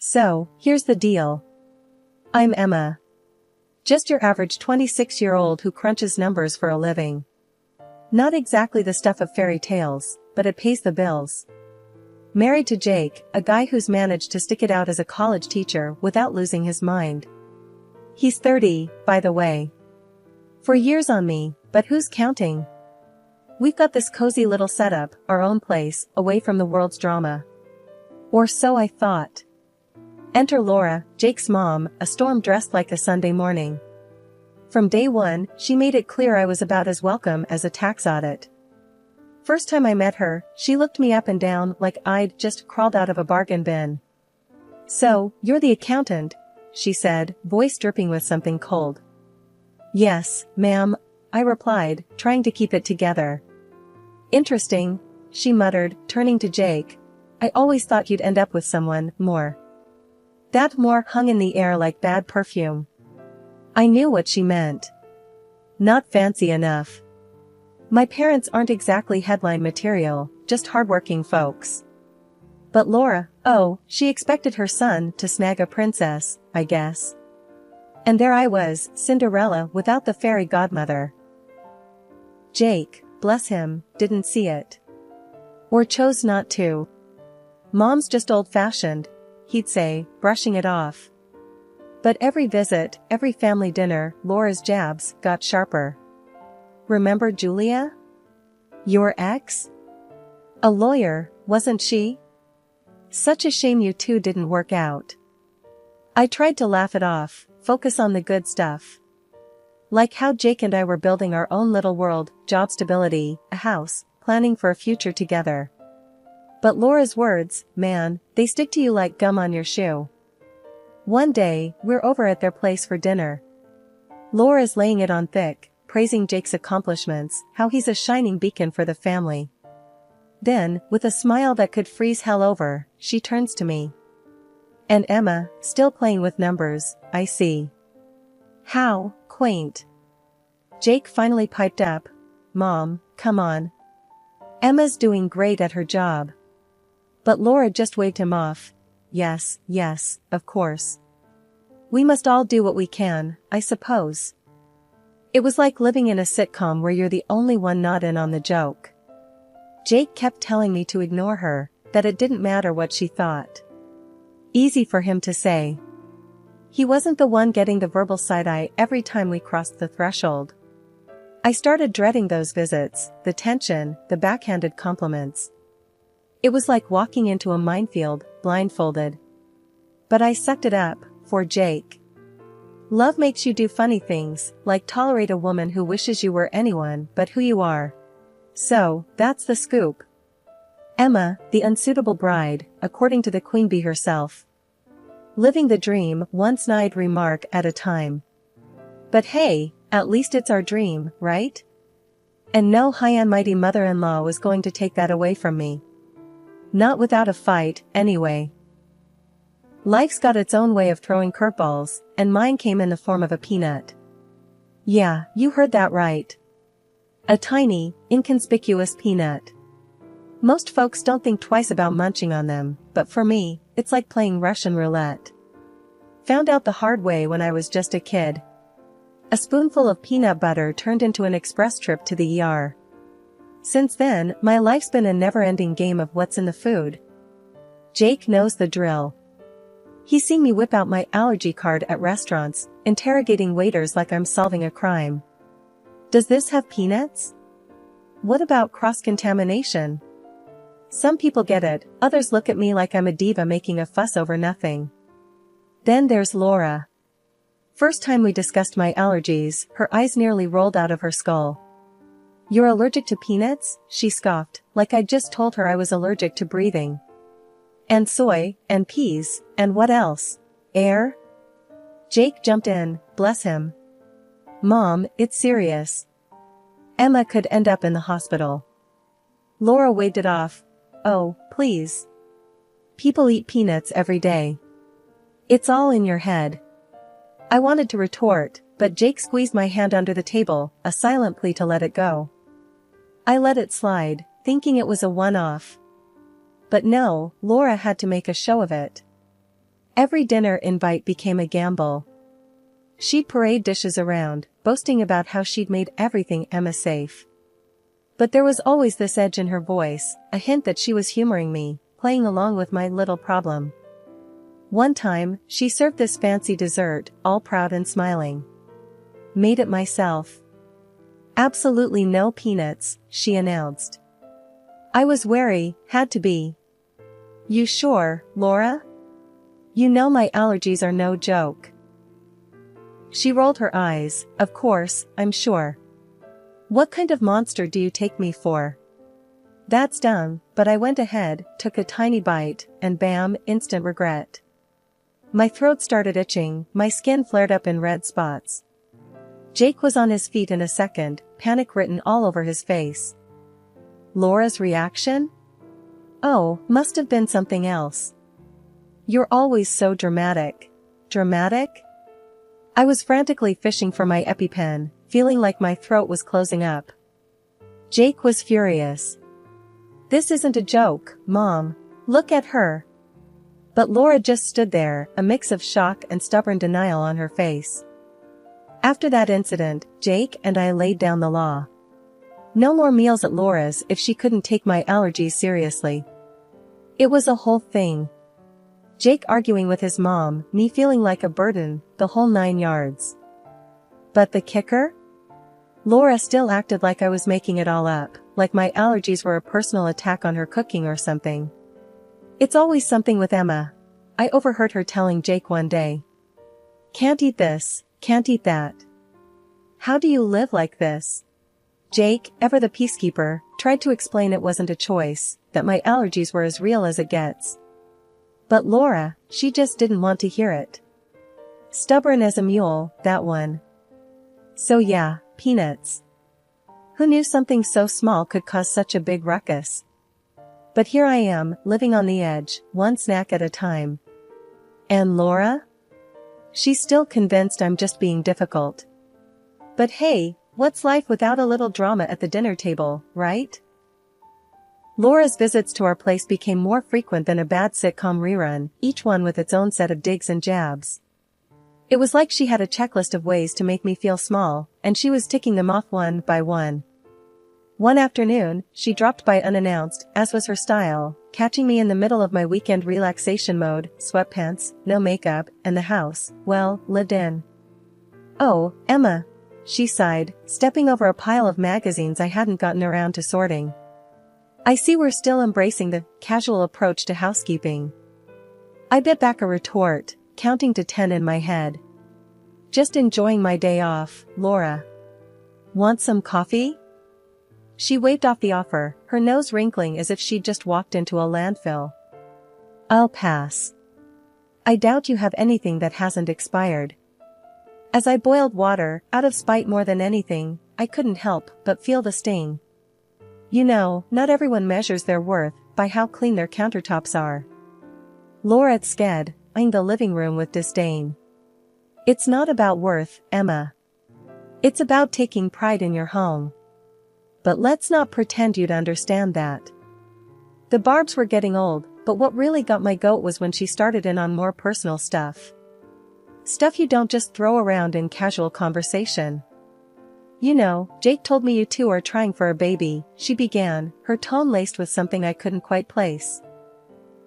So, here's the deal. I'm Emma. Just your average 26-year-old who crunches numbers for a living. Not exactly the stuff of fairy tales, but it pays the bills. Married to Jake, a guy who's managed to stick it out as a college teacher without losing his mind. He's 30, by the way. 4 years on me, but who's counting? We've got this cozy little setup, our own place, away from the world's drama. Or so I thought. Enter Laura, Jake's mom, a storm dressed like a Sunday morning. From day one, she made it clear I was about as welcome as a tax audit. First time I met her, she looked me up and down like I'd just crawled out of a bargain bin. "So, you're the accountant," she said, voice dripping with something cold. "Yes, ma'am," I replied, trying to keep it together. "Interesting," she muttered, turning to Jake. "I always thought you'd end up with someone more." That more hung in the air like bad perfume. I knew what she meant. Not fancy enough. My parents aren't exactly headline material, just hardworking folks. But Laura, oh, she expected her son to snag a princess, I guess. And there I was, Cinderella without the fairy godmother. Jake, bless him, didn't see it. Or chose not to. "Mom's just old-fashioned," he'd say, brushing it off. But every visit, every family dinner, Laura's jabs got sharper. "Remember Julia? Your ex? A lawyer, wasn't she? Such a shame you two didn't work out." I tried to laugh it off, focus on the good stuff. Like how Jake and I were building our own little world, job stability, a house, planning for a future together. But Laura's words, man, they stick to you like gum on your shoe. One day, we're over at their place for dinner. Laura's laying it on thick, praising Jake's accomplishments, how he's a shining beacon for the family. Then, with a smile that could freeze hell over, she turns to me. "And Emma, still playing with numbers, I see. How quaint." Jake finally piped up, "Mom, come on. Emma's doing great at her job." But Laura just waved him off. "Yes, yes, of course. We must all do what we can, I suppose." It was like living in a sitcom where you're the only one not in on the joke. Jake kept telling me to ignore her, that it didn't matter what she thought. Easy for him to say. He wasn't the one getting the verbal side-eye every time we crossed the threshold. I started dreading those visits, the tension, the backhanded compliments. It was like walking into a minefield, blindfolded. But I sucked it up, for Jake. Love makes you do funny things, like tolerate a woman who wishes you were anyone but who you are. So, that's the scoop. Emma, the unsuitable bride, according to the queen bee herself. Living the dream, one snide remark at a time. But hey, at least it's our dream, right? And no high and mighty mother-in-law was going to take that away from me. Not without a fight, anyway. Life's got its own way of throwing curveballs, and mine came in the form of a peanut. Yeah, you heard that right. A tiny, inconspicuous peanut. Most folks don't think twice about munching on them, but for me, it's like playing Russian roulette. Found out the hard way when I was just a kid. A spoonful of peanut butter turned into an express trip to the ER. Since then, my life's been a never-ending game of what's in the food. Jake knows the drill. He's seen me whip out my allergy card at restaurants, interrogating waiters like I'm solving a crime. Does this have peanuts? What about cross-contamination? Some people get it, others look at me like I'm a diva making a fuss over nothing. Then there's Laura. First time we discussed my allergies, her eyes nearly rolled out of her skull. "You're allergic to peanuts?" she scoffed, like I'd just told her I was allergic to breathing. "And soy, and peas, and what else? Air?" Jake jumped in, bless him. "Mom, it's serious. Emma could end up in the hospital." Laura waved it off. "Oh, please. People eat peanuts every day. It's all in your head." I wanted to retort, but Jake squeezed my hand under the table, a silent plea to let it go. I let it slide, thinking it was a one-off. But no, Laura had to make a show of it. Every dinner invite became a gamble. She'd parade dishes around, boasting about how she'd made everything Emma safe. But there was always this edge in her voice, a hint that she was humoring me, playing along with my little problem. One time, she served this fancy dessert, all proud and smiling. Made it myself. Absolutely no peanuts, she announced. I was wary, had to be. You sure, Laura? You know my allergies are no joke. She rolled her eyes. Of course, I'm sure. What kind of monster do you take me for? That's dumb, but I went ahead, took a tiny bite, and bam, instant regret. My throat started itching, my skin flared up in red spots. Jake was on his feet in a second, panic written all over his face. Laura's reaction? Oh, must have been something else. You're always so dramatic. Dramatic? I was frantically fishing for my EpiPen, feeling like my throat was closing up. Jake was furious. This isn't a joke, Mom. Look at her. But Laura just stood there, a mix of shock and stubborn denial on her face. After that incident, Jake and I laid down the law. No more meals at Laura's if she couldn't take my allergies seriously. It was a whole thing. Jake arguing with his mom, me feeling like a burden, the whole 9 yards. But the kicker? Laura still acted like I was making it all up, like my allergies were a personal attack on her cooking or something. It's always something with Emma. I overheard her telling Jake one day. Can't eat this, can't eat that. How do you live like this? Jake, ever the peacekeeper, tried to explain it wasn't a choice, that my allergies were as real as it gets. But Laura, she just didn't want to hear it. Stubborn as a mule, that one. So yeah, peanuts. Who knew something so small could cause such a big ruckus? But here I am, living on the edge, one snack at a time. And Laura? She's still convinced I'm just being difficult. But hey, what's life without a little drama at the dinner table, right? Laura's visits to our place became more frequent than a bad sitcom rerun, each one with its own set of digs and jabs. It was like she had a checklist of ways to make me feel small, and she was ticking them off one by one. One afternoon, she dropped by unannounced, as was her style, catching me in the middle of my weekend relaxation mode, sweatpants, no makeup, and the house, well, lived in. Oh, Emma, she sighed, stepping over a pile of magazines I hadn't gotten around to sorting. I see we're still embracing the casual approach to housekeeping. I bit back a retort, counting to 10 in my head. Just enjoying my day off, Laura. Want some coffee? She waved off the offer, her nose wrinkling as if she'd just walked into a landfill. I'll pass. I doubt you have anything that hasn't expired. As I boiled water, out of spite more than anything, I couldn't help but feel the sting. You know, not everyone measures their worth by how clean their countertops are. Laura sked, eyeing the living room with disdain. It's not about worth, Emma. It's about taking pride in your home. But let's not pretend you'd understand that. The barbs were getting old, but what really got my goat was when she started in on more personal stuff. Stuff you don't just throw around in casual conversation. You know, Jake told me you two are trying for a baby, she began, her tone laced with something I couldn't quite place.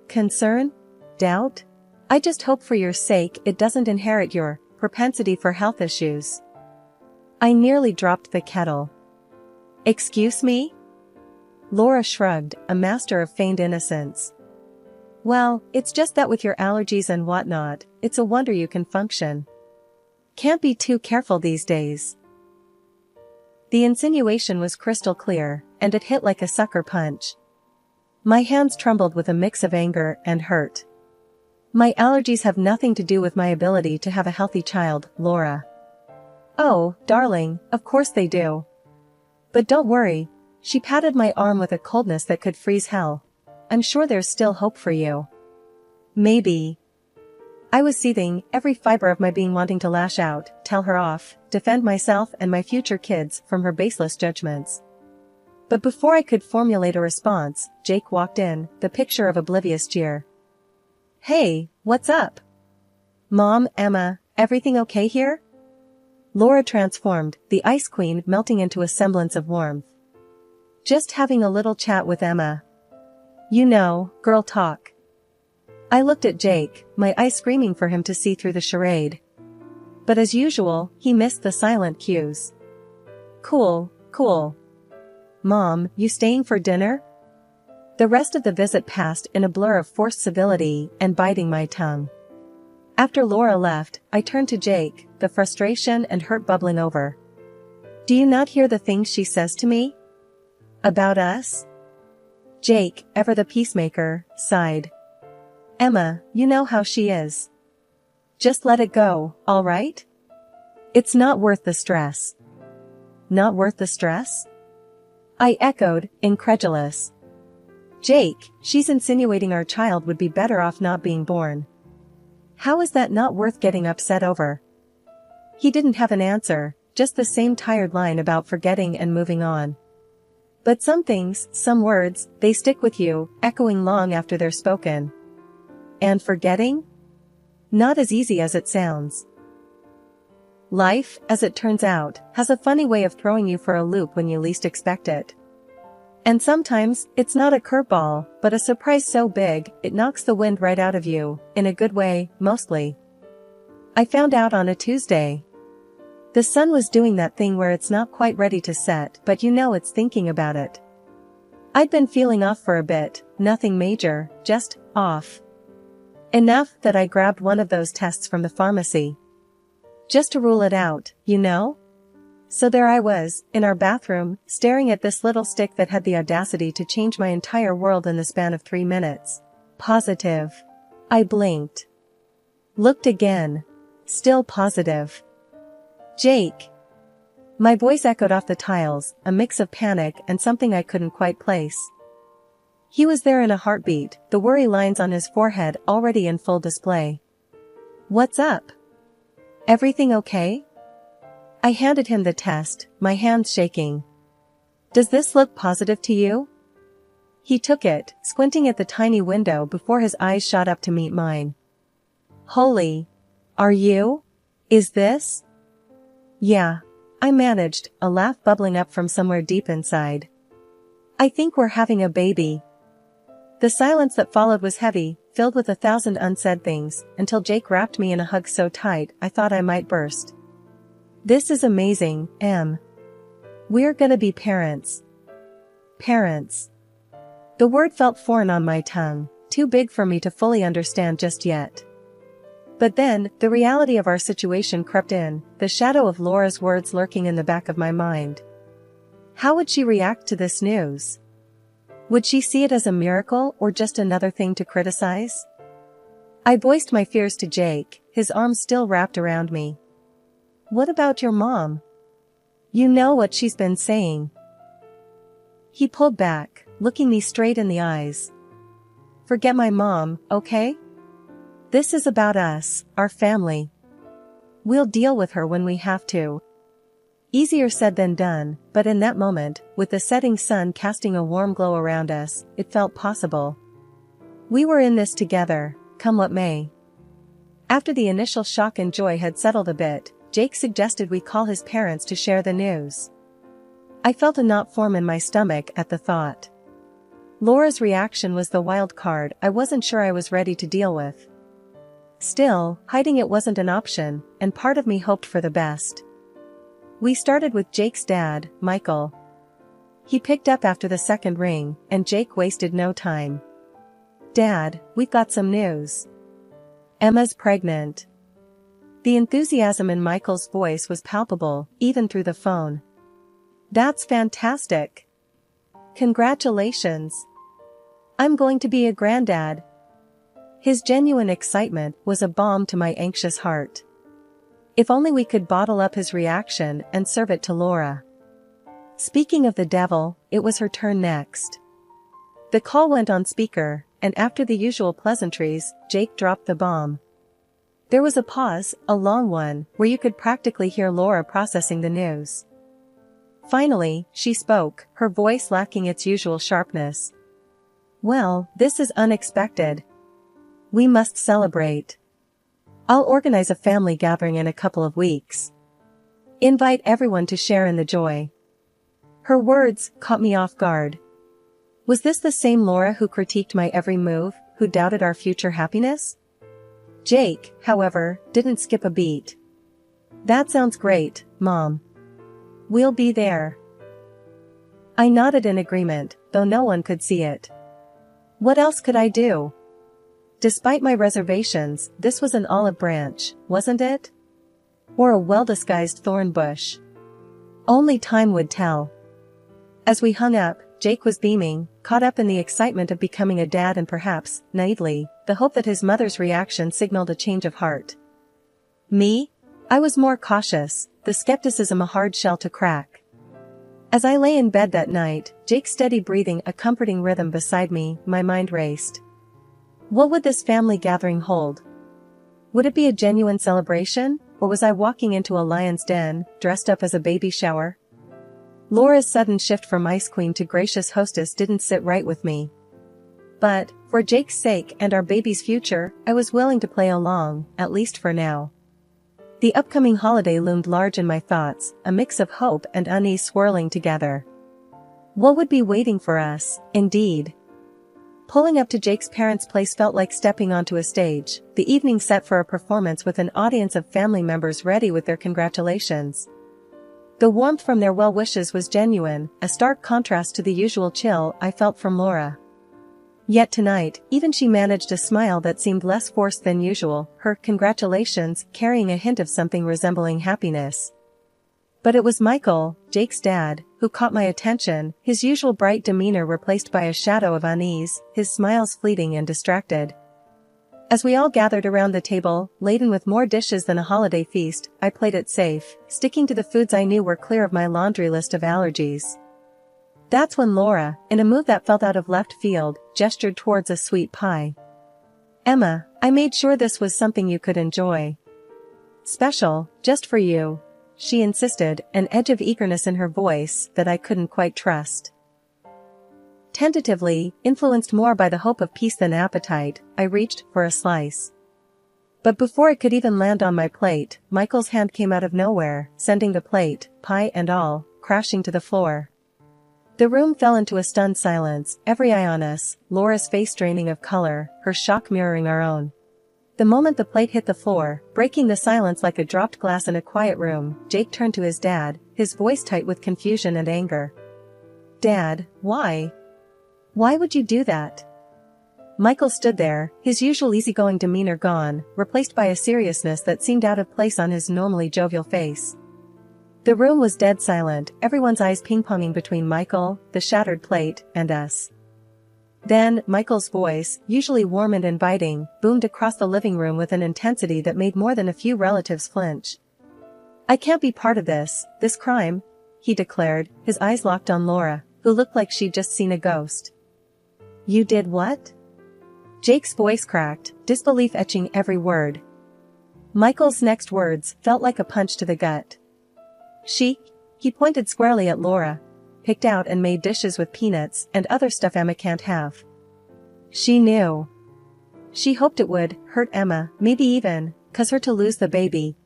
Concern? Doubt? I just hope for your sake it doesn't inherit your propensity for health issues. I nearly dropped the kettle. Excuse me? Laura shrugged, a master of feigned innocence. Well, it's just that with your allergies and whatnot, it's a wonder you can function. Can't be too careful these days. The insinuation was crystal clear, and it hit like a sucker punch. My hands trembled with a mix of anger and hurt. My allergies have nothing to do with my ability to have a healthy child, Laura. Oh, darling, of course they do. But don't worry, she patted my arm with a coldness that could freeze hell. I'm sure there's still hope for you. Maybe. I was seething, every fiber of my being wanting to lash out, tell her off, defend myself and my future kids from her baseless judgments. But before I could formulate a response, Jake walked in, the picture of oblivious jeer. Hey, what's up? Mom, Emma, everything okay here? Laura transformed, the Ice Queen melting into a semblance of warmth. Just having a little chat with Emma. You know, girl talk. I looked at Jake, my eyes screaming for him to see through the charade. But as usual, he missed the silent cues. Cool, cool. Mom, you staying for dinner? The rest of the visit passed in a blur of forced civility and biting my tongue. After Laura left, I turned to Jake, the frustration and hurt bubbling over. Do you not hear the things she says to me? About us? Jake, ever the peacemaker, sighed. Emma, you know how she is. Just let it go, all right? It's not worth the stress. Not worth the stress? I echoed, incredulous. Jake, she's insinuating our child would be better off not being born. How is that not worth getting upset over? He didn't have an answer, just the same tired line about forgetting and moving on. But some things, some words, they stick with you, echoing long after they're spoken. And forgetting? Not as easy as it sounds. Life, as it turns out, has a funny way of throwing you for a loop when you least expect it. And sometimes, it's not a curveball, but a surprise so big, it knocks the wind right out of you, in a good way, mostly. I found out on a Tuesday. The sun was doing that thing where it's not quite ready to set, but you know it's thinking about it. I'd been feeling off for a bit, nothing major, just off. Enough that I grabbed one of those tests from the pharmacy. Just to rule it out, you know? So there I was, in our bathroom, staring at this little stick that had the audacity to change my entire world in the span of 3 minutes. Positive. I blinked. Looked again. Still positive. Jake. My voice echoed off the tiles, a mix of panic and something I couldn't quite place. He was there in a heartbeat, the worry lines on his forehead already in full display. What's up? Everything okay? I handed him the test, my hands shaking. Does this look positive to you? He took it, squinting at the tiny window before his eyes shot up to meet mine. Holy. Are you? Is this? Yeah. I managed, a laugh bubbling up from somewhere deep inside. I think we're having a baby. The silence that followed was heavy, filled with 1,000 unsaid things, until Jake wrapped me in a hug so tight I thought I might burst. This is amazing, Em. We're gonna be parents. Parents. The word felt foreign on my tongue, too big for me to fully understand just yet. But then, the reality of our situation crept in, the shadow of Laura's words lurking in the back of my mind. How would she react to this news? Would she see it as a miracle or just another thing to criticize? I voiced my fears to Jake, his arms still wrapped around me. What about your mom? You know what she's been saying. He pulled back, looking me straight in the eyes. Forget my mom, okay? This is about us, our family. We'll deal with her when we have to. Easier said than done, but in that moment, with the setting sun casting a warm glow around us, it felt possible. We were in this together, come what may. After the initial shock and joy had settled a bit, Jake suggested we call his parents to share the news. I felt a knot form in my stomach at the thought. Laura's reaction was the wild card I wasn't sure I was ready to deal with. Still, hiding it wasn't an option, and part of me hoped for the best. We started with Jake's dad, Michael. He picked up after the second ring, and Jake wasted no time. Dad, we've got some news. Emma's pregnant. The enthusiasm in Michael's voice was palpable, even through the phone. That's fantastic. Congratulations. I'm going to be a granddad. His genuine excitement was a balm to my anxious heart. If only we could bottle up his reaction and serve it to Laura. Speaking of the devil, it was her turn next. The call went on speaker, and after the usual pleasantries, Jake dropped the bomb. There was a pause, a long one, where you could practically hear Laura processing the news. Finally, she spoke, her voice lacking its usual sharpness. Well, this is unexpected. We must celebrate. I'll organize a family gathering in a couple of weeks. Invite everyone to share in the joy. Her words caught me off guard. Was this the same Laura who critiqued my every move, who doubted our future happiness? Jake, however, didn't skip a beat. That sounds great, Mom. We'll be there. I nodded in agreement, though no one could see it. What else could I do? Despite my reservations, this was an olive branch, wasn't it? Or a well-disguised thorn bush. Only time would tell. As we hung up, Jake was beaming, caught up in the excitement of becoming a dad and perhaps, naively, the hope that his mother's reaction signaled a change of heart. Me? I was more cautious, the skepticism a hard shell to crack. As I lay in bed that night, Jake's steady breathing a comforting rhythm beside me, my mind raced. What would this family gathering hold? Would it be a genuine celebration, or was I walking into a lion's den, dressed up as a baby shower? Laura's sudden shift from ice queen to gracious hostess didn't sit right with me. But, for Jake's sake and our baby's future, I was willing to play along, at least for now. The upcoming holiday loomed large in my thoughts, a mix of hope and unease swirling together. What would be waiting for us, indeed? Pulling up to Jake's parents' place felt like stepping onto a stage, the evening set for a performance with an audience of family members ready with their congratulations. The warmth from their well wishes was genuine, a stark contrast to the usual chill I felt from Laura. Yet tonight, even she managed a smile that seemed less forced than usual, her congratulations carrying a hint of something resembling happiness. But it was Michael, Jake's dad, who caught my attention, his usual bright demeanor replaced by a shadow of unease, his smiles fleeting and distracted. As we all gathered around the table, laden with more dishes than a holiday feast, I played it safe, sticking to the foods I knew were clear of my laundry list of allergies. That's when Laura, in a move that felt out of left field, gestured towards a sweet pie. Emma, I made sure this was something you could enjoy. Special, just for you, she insisted, an edge of eagerness in her voice that I couldn't quite trust. Tentatively, influenced more by the hope of peace than appetite, I reached for a slice. But before it could even land on my plate, Michael's hand came out of nowhere, sending the plate, pie and all, crashing to the floor. The room fell into a stunned silence, every eye on us, Laura's face draining of color, her shock mirroring our own. The moment the plate hit the floor, breaking the silence like a dropped glass in a quiet room, Jake turned to his dad, his voice tight with confusion and anger. Dad, why? Why would you do that? Michael stood there, his usual easygoing demeanor gone, replaced by a seriousness that seemed out of place on his normally jovial face. The room was dead silent, everyone's eyes ping-ponging between Michael, the shattered plate, and us. Then, Michael's voice, usually warm and inviting, boomed across the living room with an intensity that made more than a few relatives flinch. I can't be part of this crime, he declared, his eyes locked on Laura, who looked like she'd just seen a ghost. You did what? Jake's voice cracked, disbelief etching every word. Michael's next words felt like a punch to the gut. He pointed squarely at Laura, picked out and made dishes with peanuts and other stuff Emma can't have. She knew. She hoped it would hurt Emma, maybe even cause her to lose the baby.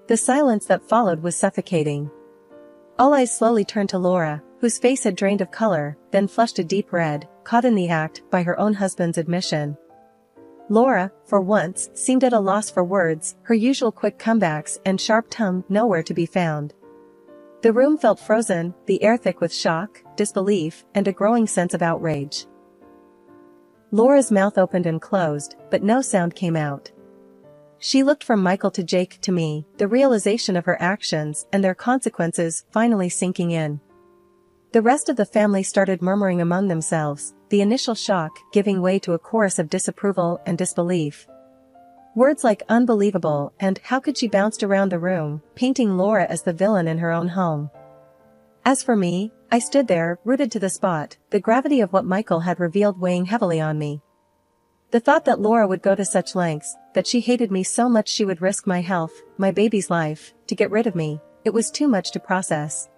The silence that followed was suffocating. All eyes slowly turned to Laura, whose face had drained of color, then flushed a deep red, caught in the act by her own husband's admission. Laura, for once, seemed at a loss for words, her usual quick comebacks and sharp tongue nowhere to be found. The room felt frozen, the air thick with shock, disbelief, and a growing sense of outrage. Laura's mouth opened and closed, but no sound came out. She looked from Michael to Jake to me, the realization of her actions and their consequences finally sinking in. The rest of the family started murmuring among themselves, the initial shock giving way to a chorus of disapproval and disbelief. Words like unbelievable and how could she bounced around the room, painting Laura as the villain in her own home. As for me, I stood there, rooted to the spot, the gravity of what Michael had revealed weighing heavily on me. The thought that Laura would go to such lengths, that she hated me so much she would risk my health, my baby's life, to get rid of me, it was too much to process.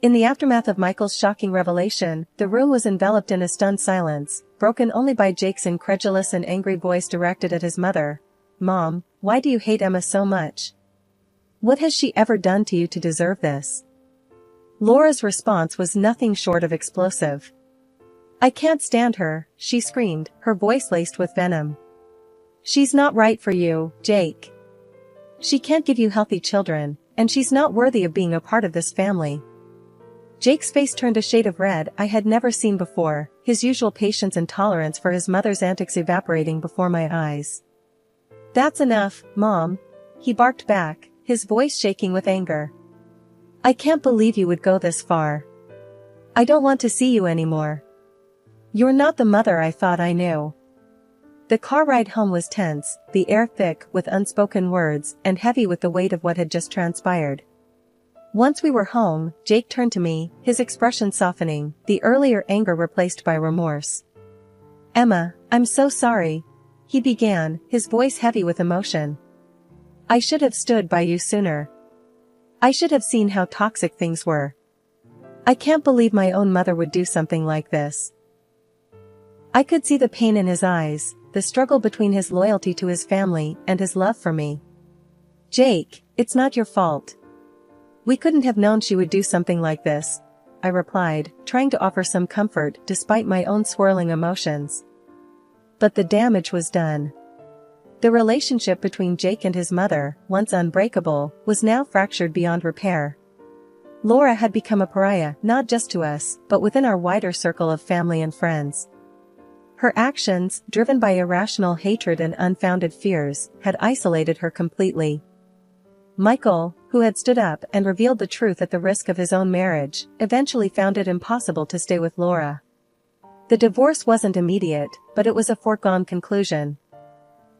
In the aftermath of Michael's shocking revelation, the room was enveloped in a stunned silence, broken only by Jake's incredulous and angry voice directed at his mother. Mom, why do you hate Emma so much? What has she ever done to you to deserve this? Laura's response was nothing short of explosive. I can't stand her, she screamed, her voice laced with venom. She's not right for you, Jake. She can't give you healthy children, and she's not worthy of being a part of this family. Jake's face turned a shade of red I had never seen before, his usual patience and tolerance for his mother's antics evaporating before my eyes. That's enough, Mom, he barked back, his voice shaking with anger. I can't believe you would go this far. I don't want to see you anymore. You're not the mother I thought I knew. The car ride home was tense, the air thick with unspoken words and heavy with the weight of what had just transpired. Once we were home, Jake turned to me, his expression softening, the earlier anger replaced by remorse. Emma, I'm so sorry, he began, his voice heavy with emotion. I should have stood by you sooner. I should have seen how toxic things were. I can't believe my own mother would do something like this. I could see the pain in his eyes, the struggle between his loyalty to his family and his love for me. Jake, it's not your fault. We couldn't have known she would do something like this, I replied, trying to offer some comfort despite my own swirling emotions. But the damage was done. The relationship between Jake and his mother, once unbreakable, was now fractured beyond repair. Laura had become a pariah not just to us, but within our wider circle of family and friends. Her actions, driven by irrational hatred and unfounded fears, had isolated her completely. Michael, who had stood up and revealed the truth at the risk of his own marriage, eventually found it impossible to stay with Laura. The divorce wasn't immediate, but it was a foregone conclusion.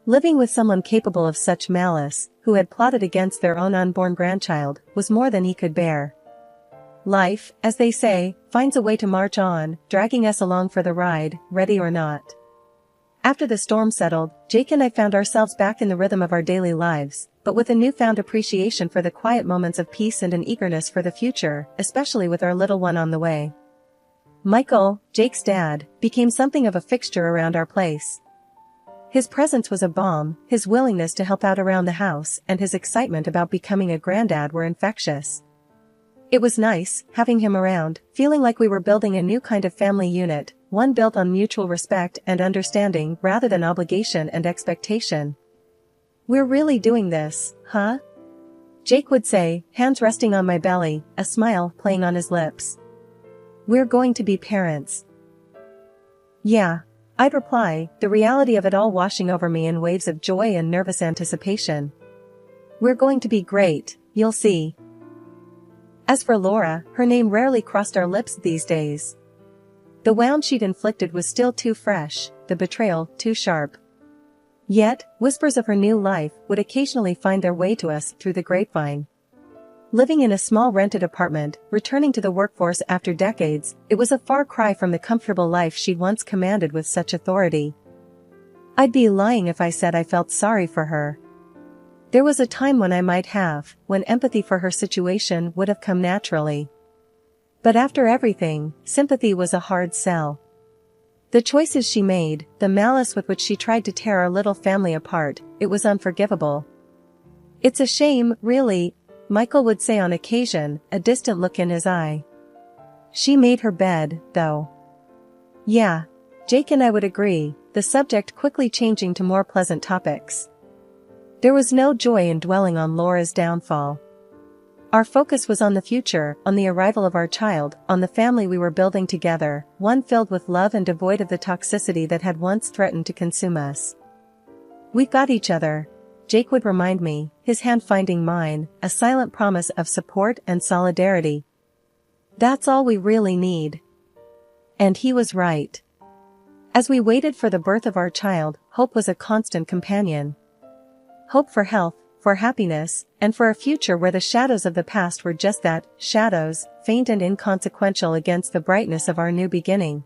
Living with someone capable of such malice, who had plotted against their own unborn grandchild, was more than he could bear. Life, as they say, finds a way to march on, dragging us along for the ride, ready or not. After the storm settled, Jake and I found ourselves back in the rhythm of our daily lives, but with a newfound appreciation for the quiet moments of peace and an eagerness for the future, especially with our little one on the way. Michael, Jake's dad, became something of a fixture around our place. His presence was a balm, his willingness to help out around the house and his excitement about becoming a granddad were infectious. It was nice, having him around, feeling like we were building a new kind of family unit, one built on mutual respect and understanding rather than obligation and expectation. We're really doing this, huh? Jake would say, hands resting on my belly, a smile playing on his lips. We're going to be parents. Yeah, I'd reply, the reality of it all washing over me in waves of joy and nervous anticipation. We're going to be great, you'll see. As for Laura, her name rarely crossed our lips these days. The wound she'd inflicted was still too fresh, the betrayal too sharp. Yet, whispers of her new life would occasionally find their way to us through the grapevine. Living in a small rented apartment, returning to the workforce after decades, it was a far cry from the comfortable life she'd once commanded with such authority. I'd be lying if I said I felt sorry for her. There was a time when I might have, when empathy for her situation would have come naturally. But after everything, sympathy was a hard sell. The choices she made, the malice with which she tried to tear our little family apart, it was unforgivable. It's a shame, really, Michael would say on occasion, a distant look in his eye. She made her bed, though. Yeah, Jake and I would agree, the subject quickly changing to more pleasant topics. There was no joy in dwelling on Laura's downfall. Our focus was on the future, on the arrival of our child, on the family we were building together, one filled with love and devoid of the toxicity that had once threatened to consume us. We've got each other, Jake would remind me, his hand finding mine, a silent promise of support and solidarity. That's all we really need. And he was right. As we waited for the birth of our child, hope was a constant companion. Hope for health, for happiness, and for a future where the shadows of the past were just that, shadows, faint and inconsequential against the brightness of our new beginning.